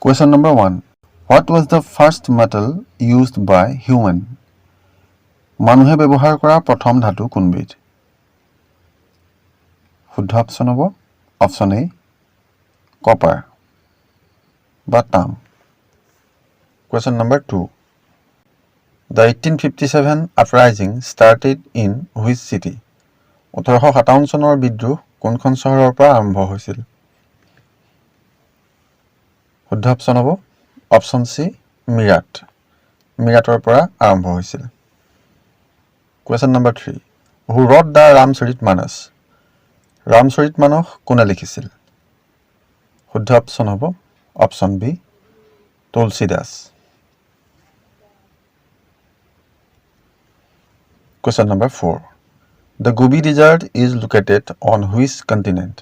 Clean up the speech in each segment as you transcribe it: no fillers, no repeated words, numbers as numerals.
Question number 1. What was the first metal used by human? মানুহে ব্যৱহাৰ কৰা প্ৰথম ধাতু কোনবিধ? শুদ্ধ অপশ্যন হ'ব অপশ্যন এ কপাৰ বা তাম। Question number 2. The 1857 uprising started in which city? 1857 চনৰ বিদ্ৰোহ কোনখন চহৰৰ পৰা আৰম্ভ হৈছিল? শুদ্ধ অপশ্যন হ'ব অপশ্যন সি মিৰাট। মিৰাটৰ পৰা আৰম্ভ হৈছিল। Question number 3. Who wrote the Ramcharitmanas? ৰামচৰিতমানস কোনে লিখিছিল? শুদ্ধ অপশ্যন হ'ব option B Tulsidas. Question number 4. The Gobi Desert is located on which continent?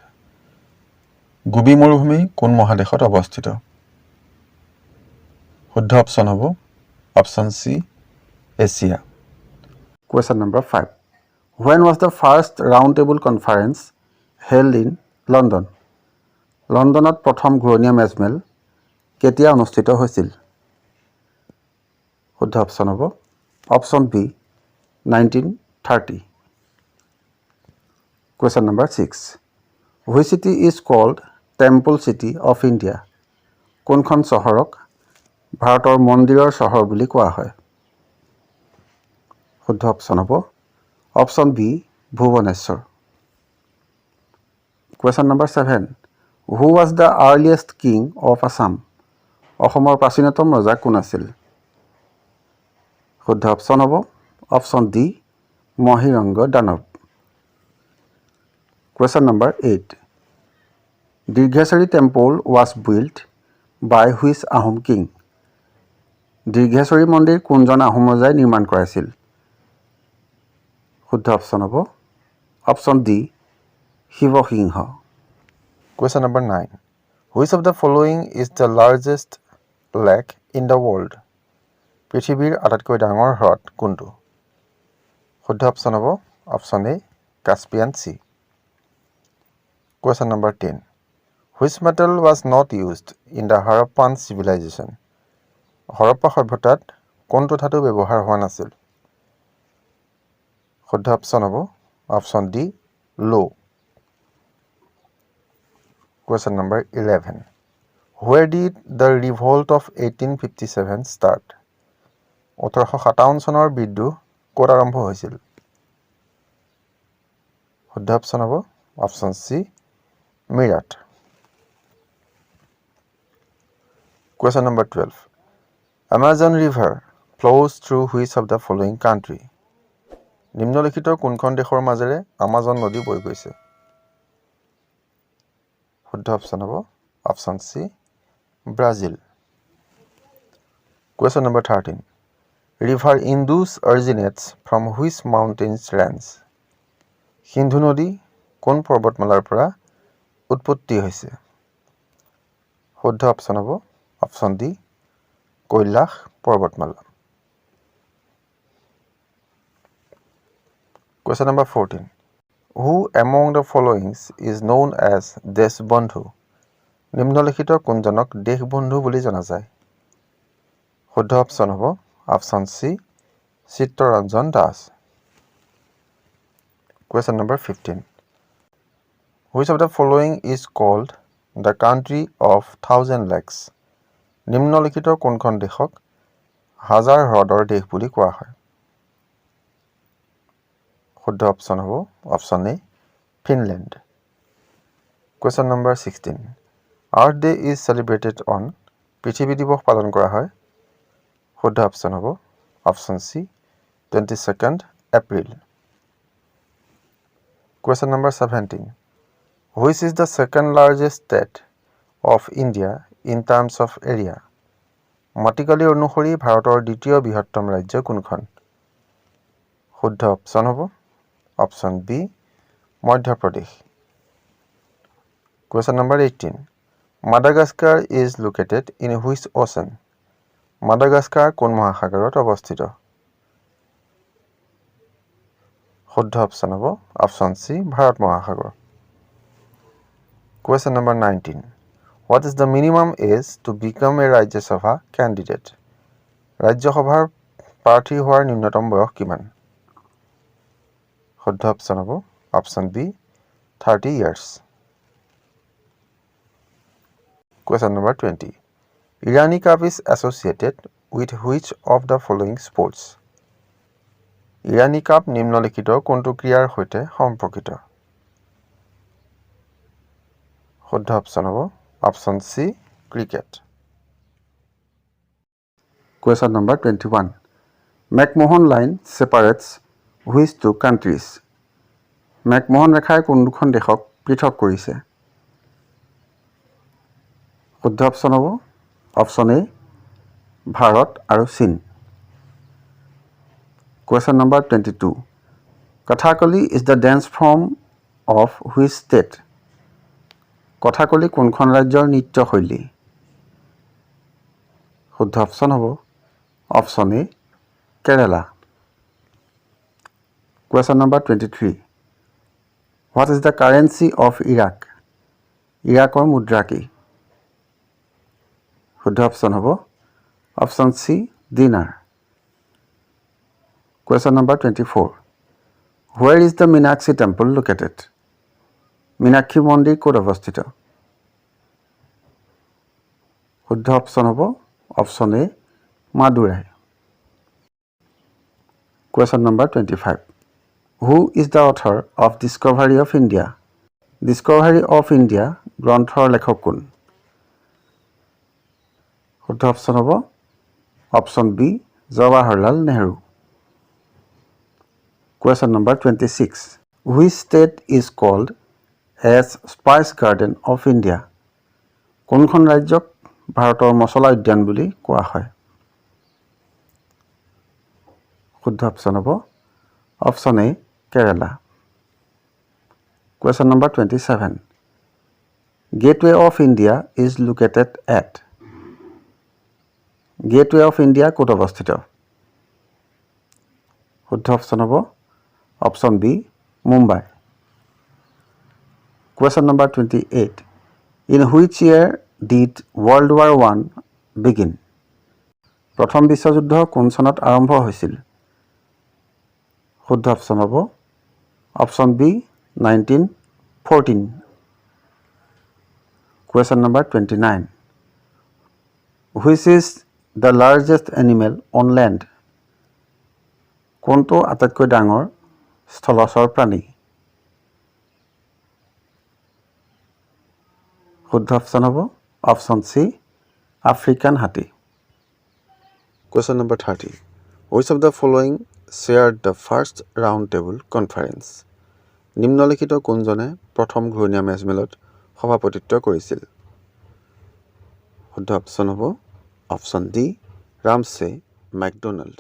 Gobi মৰুভূমি কোন মহাদেশত অৱস্থিত? শুদ্ধ অপশ্যন হ'ব option C Asia. Question number 5. When was the first roundtable conference held in London? লণ্ডনত প্ৰথম ঘূৰণীয়া মেজমেল কেতিয়া অনুষ্ঠিত হৈছিল? শুদ্ধ অপশ্যন হ'ব option B 1930। Question number 6. Which city is called Temple City of India? কোনখন চহৰক ভাৰতৰ মন্দিৰৰ চহৰ বুলি কোৱা হয়? শুদ্ধ অপশ্যন হ'ব option B Bhubaneswar. Question number 7. Who was the earliest king of Assam? অসমৰ প্ৰাচীনতম ৰজা কোন আছিল? শুদ্ধ অপশ্যন হ'ব option D Mahiranga Danava. Question number 8. Dirghesari temple was built by which Ahom king? Dirgheswari মন্দিৰ কোনজন আহোম ৰজাই নিৰ্মাণ কৰাইছিল? শুদ্ধ অপশ্যন হ'ব option D Siva Singha. Question number 9. Which of the following is the largest lake in the world? পৃথিৱীৰ আটাইতকৈ ডাঙৰ হ্ৰদ কোনটো? শুদ্ধ অপশ্যন হ'ব option A Caspian sea. Question number 10. Which metal was not used in the Harappan civilization? হৰপ্পা সভ্যতাত কোনটো ধাতু ব্যৱহাৰ হোৱা নাছিল? শুদ্ধ অপশ্যন হ'ব অপশ্যন ডি লো। Question number 11. Where did the revolt of 1857 start? 1857 চনৰ বিদ্ৰোহ ক'ত আৰম্ভ হৈছিল? শুদ্ধ অপশ্যন হ'ব option C Meerut. Question number 12. Amazon River flows through which of the following country? নিম্নলিখিত কোনখন দেশৰ মাজেৰে আমাজন নদী বৈ গৈছে? শুদ্ধ অপশ্যন হ'ব option C Brazil. Question number 13. River Indus originates from which mountains range? Sindhu নদী কোন পৰ্বতমালাৰ পৰা উৎপত্তি হৈছে? শুদ্ধ অপশ্যন হ'ব অপশ্যন ডি কৈলাশ পৰ্বতমালা। Question number 14. Who among the following is known as Deshbandhu? নিম্নলিখিত কোনজনক দেশবন্ধু বুলি জনা যায়? শুদ্ধ অপশ্যন হ'ব option C Chittaranjan Das. Question number 15. Which of the following is called the country of thousand lakes? নিম্নলিখিত কোনখন দেশক হাজাৰ হ্ৰদৰ দেশ বুলি কোৱা হয়? শুদ্ধ অপশ্যন হ'ব option A Finland. Question number 16. Earth Day is celebrated on? পৃথিৱী দিৱস পালন কৰা হয়? শুদ্ধ অপশ্যন হ'ব option C 22nd April. Question number 17. Which is the second largest state of India in terms of area? মাটিকালি অনুসৰি ভাৰতৰ দ্বিতীয় বৃহত্তম ৰাজ্য কোনখন? শুদ্ধ অপশ্যন হ'ব option B Madhya Pradesh. Question number 18. Madagascar is located in which ocean? Madagascar কোন মহাসাগৰত অৱস্থিত? শুদ্ধ অপশ্যন হ'ব অপশ্যন সি ভাৰত মহাসাগৰ। Question number 19. What is the minimum age to become a Rajya Sabha candidate? Rajya Sabhar প্ৰাৰ্থী হোৱাৰ ন্যূনতম বয়স কিমান? শুদ্ধ অপশ্যন হ'ব option B 30 years. Question number 20. Irani Cup is associated with which of the following sports? Irani Cup নিম্নলিখিত কোনটো ক্ৰীড়াৰ সৈতে সম্পৰ্কিত? শুদ্ধ অপশ্যন হ'ব option C cricket. Question number 21. McMahon line separates which two countries? McMahon ৰেখাই কোন দুখন দেশক পৃথক কৰিছে? শুদ্ধ অপশ্যন হ'ব অপশ্যন এ ভাৰত আৰু চীন. Question number 22. Kathakali is the dance form of which state? Kathakali কোনখন ৰাজ্যৰ নৃত্য শৈলী? শুদ্ধ অপশ্যন হ'ব option A Kerala. Question number 23. What is the currency of Iraq? ইৰাকৰ মুদ্ৰা কি? শুদ্ধ অপশ্যন হ'ব অপশ্যন সি দিনাৰ. Question number 24. Where is the Meenakshi temple located? Meenakshi মন্দিৰ ক'ত অৱস্থিত? শুদ্ধ অপশ্যন হ'ব option A Madurai. Question number 25. Who is the author of Discovery of India? Discovery of India গ্ৰন্থৰ লেখক কোন? শুদ্ধ অপশ্যন হ'ব option B Jawaharlal Nehru. Question number 26. Which state is called as Spice Garden of India? কোনখন ৰাজ্যক ভাৰতৰ মছলা উদ্যান বুলি কোৱা হয়? শুদ্ধ অপশ্যন হ'ব option A Kerala. Question number 27. Gateway of India is located at? Gateway of India ক'ত অৱস্থিত? শুদ্ধ অপশ্যন হ'ব option B Mumbai. Question number 28. In which year did World War I begin? প্ৰথম বিশ্বযুদ্ধ কোন চনত আৰম্ভ হৈছিল? শুদ্ধ অপশ্যন হ'ব option B 1914. Question number 29. Which is the largest animal on land? কোনটো আটাইতকৈ ডাঙৰ স্থলচৰ প্ৰাণী? শুদ্ধ অপশ্যন হ'ব অপশ্যন সি আফ্ৰিকান হাতী. Question number 30. Which of the following shared the first round table conference? নিম্নলিখিত কোনজনে প্ৰথম ঘূৰণীয়া মেজমেলত সভাপতিত্ব কৰিছিল? শুদ্ধ অপশ্যন হ'ব অপশ্যন ডি ৰামছে মেকডোনাল্ড.